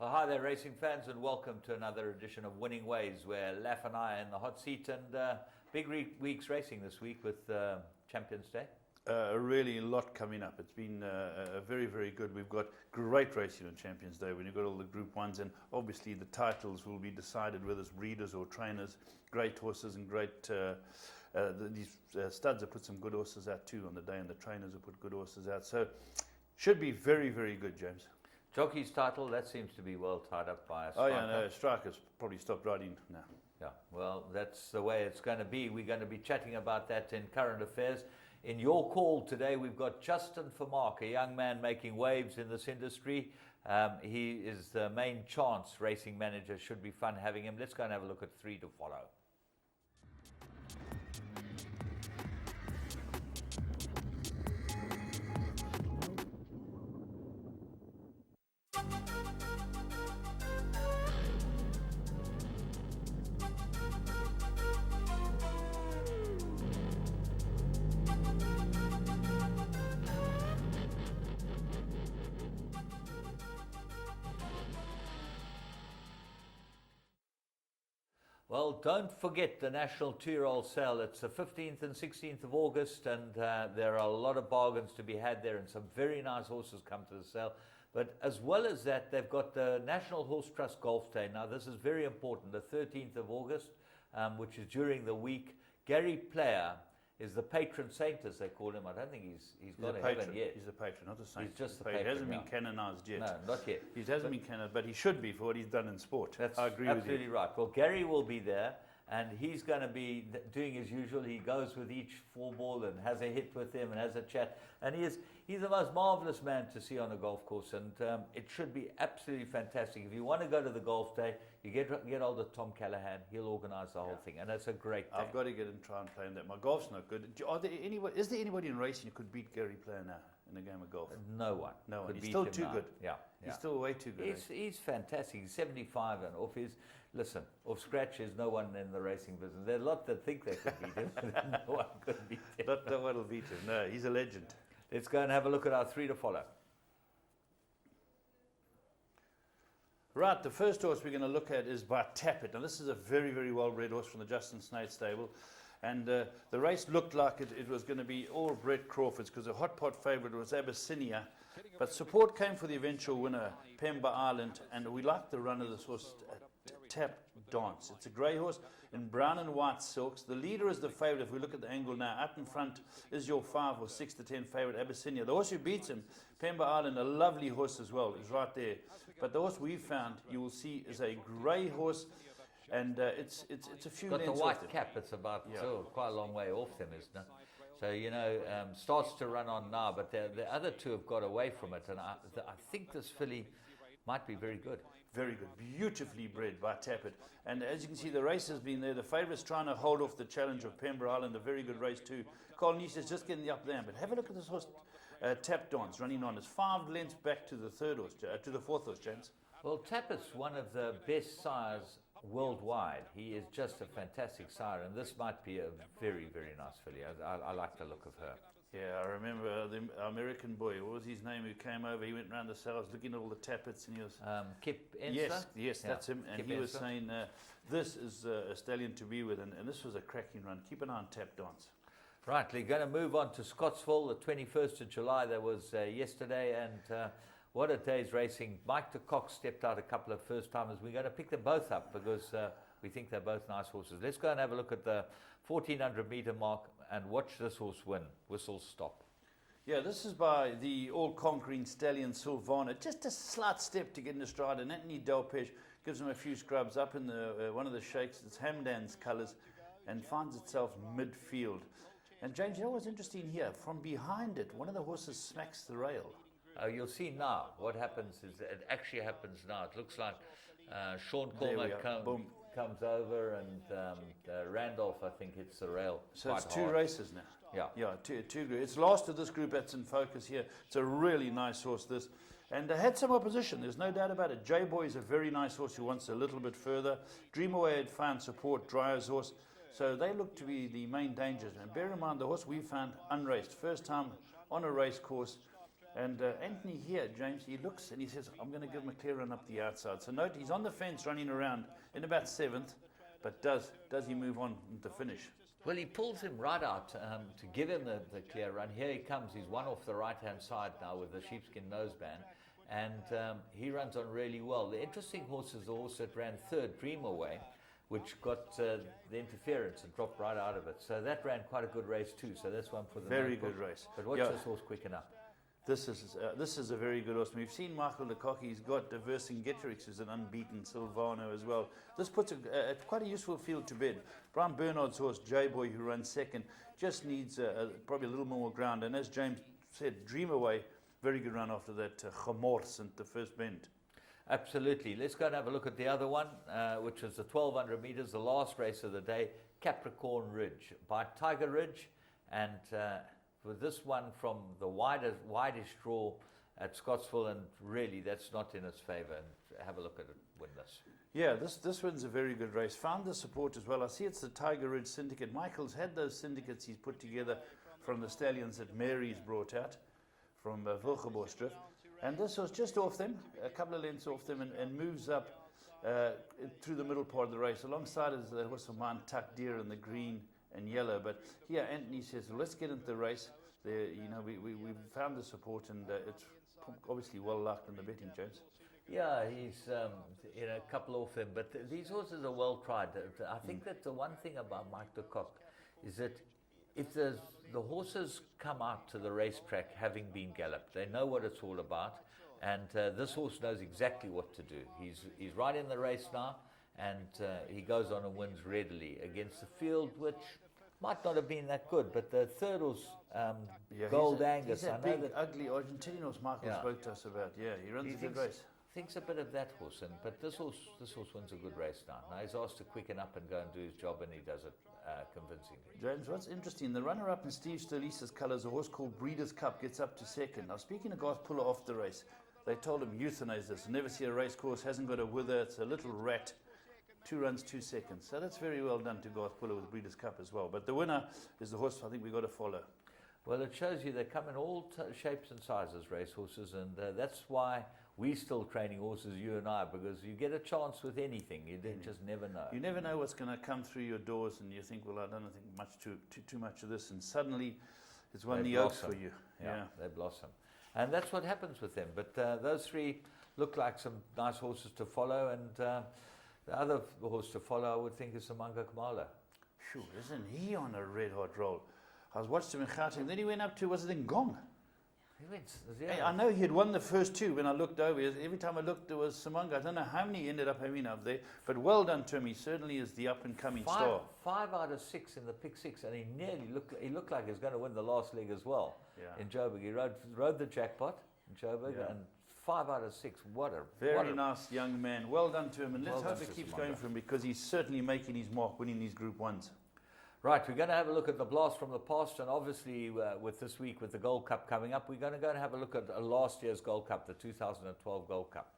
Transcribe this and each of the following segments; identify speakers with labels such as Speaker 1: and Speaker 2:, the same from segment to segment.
Speaker 1: Well, hi there, racing fans, and welcome to another edition of Winning Ways, where Laff and I are in the hot seat, and big week's racing this week with Champions Day.
Speaker 2: Really a lot coming up. It's been very, very good. We've got great racing on Champions Day when you've got all the Group 1s, and obviously the titles will be decided whether it's breeders or trainers. Great horses and great... these studs have put some good horses out too on the day, and the trainers have put good horses out. So should be very, very good, James.
Speaker 1: Jockey's title, that seems to be well tied up by a
Speaker 2: striker. Oh yeah, no, Striker's probably stopped riding now.
Speaker 1: Yeah, well, that's the way it's going to be. We're going to be chatting about that in Current Affairs. In your call today, we've got Justin Vermaak, a young man making waves in this industry. He is the main chance racing manager. Should be fun having him. Let's go and have a look at 3 to follow. Well, don't forget the National 2-year-old sale. It's the 15th and 16th of August, and there are a lot of bargains to be had there, and some very nice horses come to the sale. But as well as that, they've got the National Horse Trust Golf Day. Now, this is very important, the 13th of August, which is during the week. Gary Player is the patron saint, as they call him. I don't think he's got a heaven yet.
Speaker 2: He's the patron, not the saint.
Speaker 1: He's just the patron.
Speaker 2: He hasn't been canonized yet.
Speaker 1: No, not yet.
Speaker 2: He hasn't been canonized, but he should be for what he's done in sport.
Speaker 1: That's
Speaker 2: I agree with you.
Speaker 1: Absolutely right. Well, Gary will be there, and he's going to be doing as usual. He goes with each 4-ball and has a hit with them and has a chat. And he's the most marvelous man to see on a golf course, and it should be absolutely fantastic. If you want to go to the golf day, you get hold of Tom Callahan. He'll organise the whole thing, and it's a great day.
Speaker 2: I've got to get and try and play in that. My golf's not good. Is there anybody in racing who could beat Gary Player now in a game of golf?
Speaker 1: No one.
Speaker 2: No one. He's still too good.
Speaker 1: Yeah.
Speaker 2: He's still way too good.
Speaker 1: He's fantastic. He's 75 and off scratch is no one in the racing business. There are a lot that think they could beat him, but no one could beat him.
Speaker 2: Not no one will beat him. No, he's a legend.
Speaker 1: Let's go and have a look at our 3 to follow.
Speaker 2: Right, the first horse we're going to look at is by Tappet. Now, this is a very, very well-bred horse from the Justin Snade stable. And the race looked like it was going to be all Brett Crawford's, because the hot pot favourite was Abyssinia. But support came for the eventual winner, Pemba Island, and we liked the run of this horse, Tap Dance. It's a grey horse in brown and white silks. The leader is the favourite. If we look at the angle now, up in front is your 5 or 6 to 10 favourite, Abyssinia. The horse who beats him, Pemba Island, a lovely horse as well, is right there. But the horse we found, you will see, is a grey horse. And it's a few
Speaker 1: got
Speaker 2: lengths
Speaker 1: the white
Speaker 2: off
Speaker 1: cap. It's about quite a long way off them, isn't it? So starts to run on now, but the other two have got away from it, and I think this filly might be very good.
Speaker 2: Very good, beautifully bred by Tappet. And as you can see, the race has been there. The favourite's trying to hold off the challenge of Pemba Island, a very good race too. Carl Nice is just getting the up there, but have a look at this horse, Tap Dance, running on. It's 5 lengths back to the fourth horse, James.
Speaker 1: Well, Tappet's one of the best sires worldwide. He is just a fantastic sire, and this might be a very, very nice filly. I like the look of her.
Speaker 2: Yeah, I remember the American boy, what was his name, who came over, he went round the sales looking at all the Tappets, and he was...
Speaker 1: Kip Enster?
Speaker 2: Yes, that's him, and
Speaker 1: Kip
Speaker 2: he was
Speaker 1: Enster.
Speaker 2: saying, this is a stallion to be with, and this was a cracking run. Keep an eye on Tap Dance.
Speaker 1: Right, we're going to move on to Scottsville, the 21st of July. That was yesterday, and what a day's racing. Mike de Kock stepped out a couple of first-timers. We're going to pick them both up because we think they're both nice horses. Let's go and have a look at the 1,400-metre mark and watch this horse win. Whistle stop.
Speaker 2: Yeah, this is by the all-conquering stallion Silvana. Just a slight step to get into stride, and Anthony Delpech gives him a few scrubs up in the one of the shakes. It's Hamdan's colours and finds itself midfield. And James, you know what's interesting here? From behind it, one of the horses smacks the rail.
Speaker 1: You'll see now what happens is it actually happens now. It looks like Sean Cormack comes over, and Randolph, I think, hits the rail.
Speaker 2: So it's 2 races now.
Speaker 1: Yeah,
Speaker 2: two. It's last of this group that's in focus here. It's a really nice horse, this. And had some opposition, there's no doubt about it. J-Boy is a very nice horse who wants a little bit further. Dreamaway had found support, Dryer's horse. So they look to be the main dangers. And bear in mind, the horse we found unraced. First time on a race course. And Anthony here, James, he looks and he says, I'm going to give him a clear run up the outside. So note, he's on the fence running around in about 7th, but does he move on to finish?
Speaker 1: Well, he pulls him right out to give him the clear run. Here he comes. He's one off the right-hand side now with the sheepskin noseband. And he runs on really well. The interesting horse is the horse that ran 3rd, Dream Away, which got the interference and dropped right out of it. So that ran quite a good race too. So that's one for the
Speaker 2: very good race.
Speaker 1: But watch this horse quicken up.
Speaker 2: This is a very good horse. We've seen Michael Lukoki. He's got Vercingetorix, who's an unbeaten Silvano as well. This puts quite a useful field to bed. Brian Bernard's horse, J-Boy, who runs 2nd, just needs probably a little more ground. And as James said, Dream Away, very good run after that Gemors at the first bend.
Speaker 1: Absolutely. Let's go and have a look at the other one, which is the 1,200 meters, the last race of the day, Capricorn Ridge by Tiger Ridge. And with this one from the widest draw at Scottsville, and really that's not in its favor. And have a look at it win this.
Speaker 2: Yeah, this one's a very good race. Found the support as well. I see it's the Tiger Ridge Syndicate. Michael's had those syndicates he's put together from the stallions that Mary's brought out from Wilgeborstrift. And this was just off them, a couple of lengths off them, and moves up through the middle part of the race. Alongside is the horse of mine, Tuck Deer, in the green and yellow. But here Anthony says, well, let's get into the race. There, you know, we found the support, and it's obviously well lucked in the betting, James.
Speaker 1: Yeah, he's a couple off him, but these horses are well tried. I think that the one thing about Mike de Kock is that if the horses come out to the racetrack having been galloped, they know what it's all about, and this horse knows exactly what to do. He's right in the race now, and he goes on and wins readily against the field, which might not have been that good, but the 3rd was Gold Angus.
Speaker 2: He's that big, ugly Argentinian horse Michael spoke to us about. Yeah, he runs a good race.
Speaker 1: Thinks a bit of that horse, but this horse wins a good race now. Now he's asked to quicken up and go and do his job, and he does it convincingly.
Speaker 2: James, what's interesting, the runner-up in Steve Stolice's colours, a horse called Breeders' Cup, gets up to 2nd. Now, speaking to Garth Puller off the race, they told him euthanize this. Never see a race course, hasn't got a wither, it's a little rat. 2 runs, 2 seconds. So that's very well done to Garth Puller with Breeders' Cup as well. But the winner is the horse I think we've got to follow.
Speaker 1: Well, it shows you they come in all shapes and sizes, racehorses, and that's why we're still training horses, you and I, because you get a chance with anything. You just never know.
Speaker 2: You never know what's going to come through your doors, and you think, well, I don't think too much of this, and suddenly it's won the oaks for you.
Speaker 1: Yeah, they blossom. And that's what happens with them. But those 3 look like some nice horses to follow, and the other horse to follow, I would think, is Samanga Kamala.
Speaker 2: Phew, isn't he on a red-hot roll? I was watching him in Gauteng, then he went up to, was it in Gong?
Speaker 1: He went,
Speaker 2: Hey, I know he had won the first 2 when I looked over. Every time I looked, there was Samanga. I don't know how many he ended up having up there, but well done to him. He certainly is the up-and-coming star.
Speaker 1: 5 out of 6 in the pick 6, and he nearly looked like he was going to win the last leg as well in Joburg. He rode the jackpot in Joburg, and 5 out of 6. What a
Speaker 2: very nice young man. Well done to him, and let's
Speaker 1: well
Speaker 2: hope it keeps going for him, because he's certainly making his mark, winning these Group 1s.
Speaker 1: Right, we're going to have a look at the blast from the past, and obviously with this week with the Gold Cup coming up, we're going to go and have a look at last year's Gold Cup, the 2012 Gold Cup.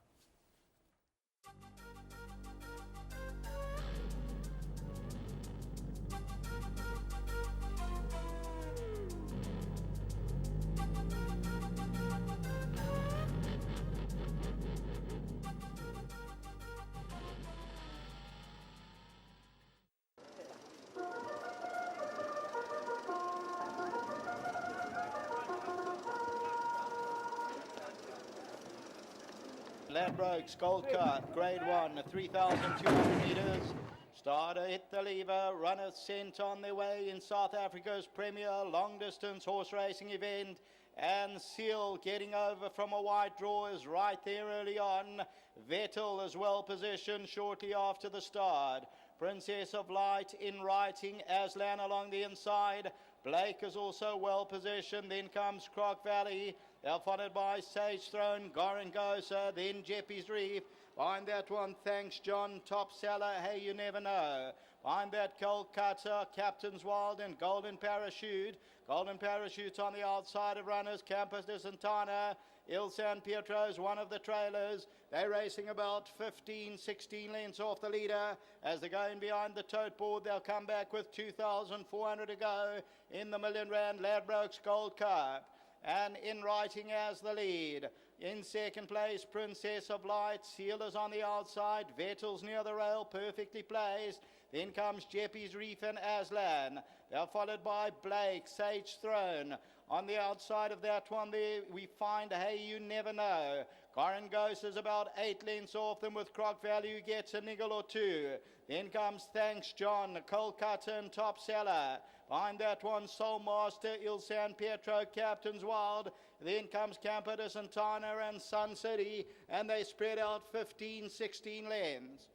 Speaker 3: Ladbrokes Gold Cup, Grade 1, 3,200 metres. Starter hit the lever, runners sent on their way in South Africa's premier long-distance horse racing event. And Seal getting over from a wide draw is right there early on. Vettel is well positioned shortly after the start. Princess of Light in writing, Aslan along the inside. Blake is also well positioned. Then comes Croc Valley. They're followed by Sage Throne, Gorangosa, then Jeppy's Reef. Behind that one, Thanks John, Top Seller, Hey You Never Know. Behind that, Cold Cutter, Captain's Wild, and Golden Parachute. Golden Parachute on the outside of runners, Campus de Santana. Il San Pietro is one of the trailers. They're racing about 15, 16 lengths off the leader. As they're going behind the tote board, they'll come back with 2,400 to go in the R1 million Ladbrokes Gold Cup. and In Writing as the lead. In second place, Princess of Light. Sealers on the outside. Vettel's near the rail, perfectly placed. Then comes Jeppy's Reef and Aslan. They're followed by Blake, Sage Throne. On the outside of that one there, we find Hey You Never Know. Goran Ghost is about 8 lengths off them, with Croc Value gets a niggle or two. Then comes Thanks John, Kolkata and Top Seller. Behind that one, Soul Master, Il San Pietro, Captain's Wild. Then comes Campo de Santana and Sun City, and they spread out 15, 16 lengths.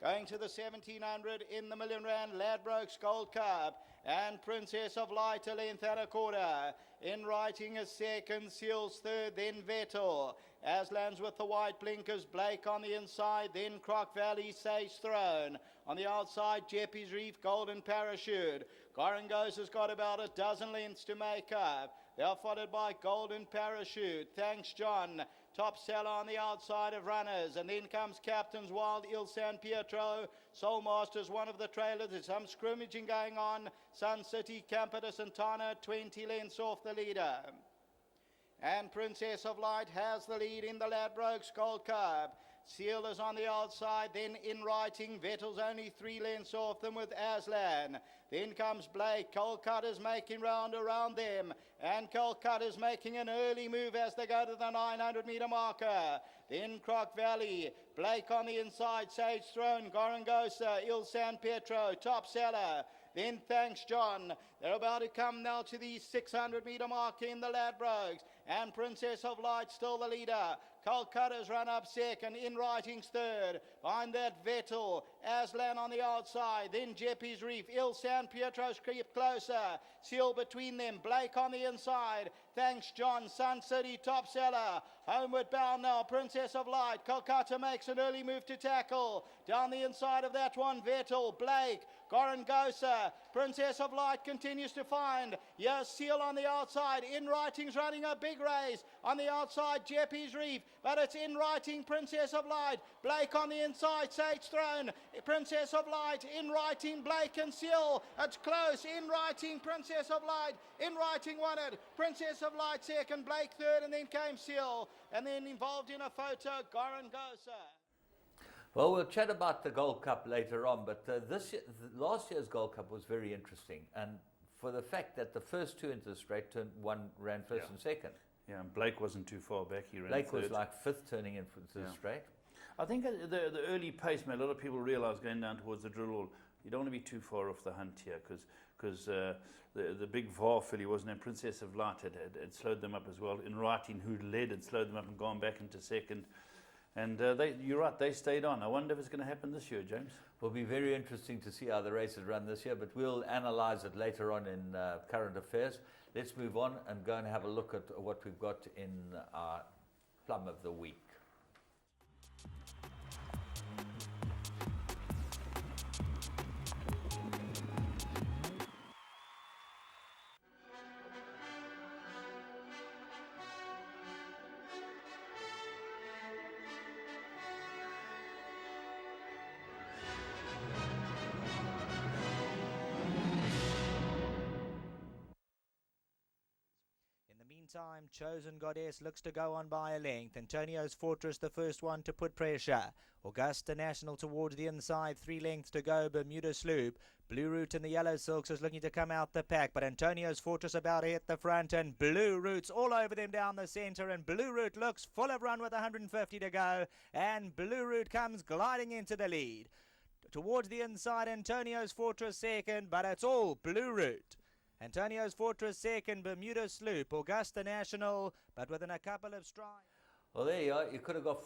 Speaker 3: Going to the 1700 in the Million Rand Ladbrokes Gold Cup, and Princess of Light a length and a quarter. In Writing is second, Seals third, then Vettel. Aslan's with the white blinkers, Blake on the inside, then Croc Valley, Sage Throne. On the outside, Jeppy's Reef, Golden Parachute. Gorangos has got about a dozen lengths to make up. They're followed by Golden Parachute, Thanks John, Top Seller on the outside of runners, and then comes Captain's Wild, Il San Pietro, Soul Masters, one of the trailers. There's some scrimmaging going on. Sun City, Campo de Santana, 20 lengths off the leader. And Princess of Light has the lead in the Ladbrokes Gold Cup. Sealers on the outside, then In Writing. Vettel's only 3 lengths off them with Aslan. Then comes Blake. Kolkata's making round around them. And Kolkata's making an early move as they go to the 900-meter marker. Then Croc Valley. Blake on the inside. Sage Throne. Gorangosa. Il San Pietro. Top Seller. Then Thanks John. They're about to come now to the 600-meter mark in the Ladbrokes. And Princess of Light still the leader. Kolkata's run up second. In Writing's third. Behind that, Vettel. Aslan on the outside. Then Jeppy's Reef. Il San Pietro's creep closer. Seal between them. Blake on the inside. Thanks John. Sun City, Top Seller. Homeward bound now. Princess of Light. Kolkata makes an early move to tackle. Down the inside of that one, Vettel. Blake. Gorangosa. Princess of Light continues to find. Yes, Seal on the outside. In Writing's running a big race. On the outside, Jeppy's Reef. But it's In Writing, Princess of Light. Blake on the inside, Sage Throne. Princess of Light, In Writing, Blake and Seal. It's close. In Writing, Princess of Light. In Writing won it. Princess of Light second, Blake third, and then came Seal. And then involved in a photo, Gorangosa.
Speaker 1: Well, we'll chat about the Gold Cup later on, but last year's Gold Cup was very interesting, and for the fact that the first two into the straight one ran first and second.
Speaker 2: Yeah, and Blake wasn't too far back. He ran
Speaker 1: Blake
Speaker 2: third.
Speaker 1: was like fifth turning into the straight.
Speaker 2: I think the early pace, man, a lot of people realise going down towards the drill hall, you don't want to be too far off the hunt here, because the big VAR filly wasn't there. Princess of Light had slowed them up as well. In Writing, who led, had slowed them up and gone back into second. And you're right, they stayed on. I wonder if it's going to happen this year, James.
Speaker 1: Will be very interesting to see how the races run this year, but we'll analyse it later on in Current Affairs. Let's move on and go and have a look at what we've got in our Plum of the Week.
Speaker 4: Time, Chosen Goddess looks to go on by a length. Antonio's Fortress the first one to put pressure. Augusta National towards the inside, 3 lengths to go. Bermuda Sloop. Blue Route in the yellow silks is looking to come out the pack, but Antonio's Fortress about to hit the front, and Blue Route's all over them down the centre, and Blue Route looks full of run with 150 to go, and Blue Route comes gliding into the lead. Towards the inside, Antonio's Fortress second, but it's all Blue Route. Antonio's Fortress second, Bermuda Sloop, Augusta National, but within a couple of strides.
Speaker 1: Well, there you are. You could have got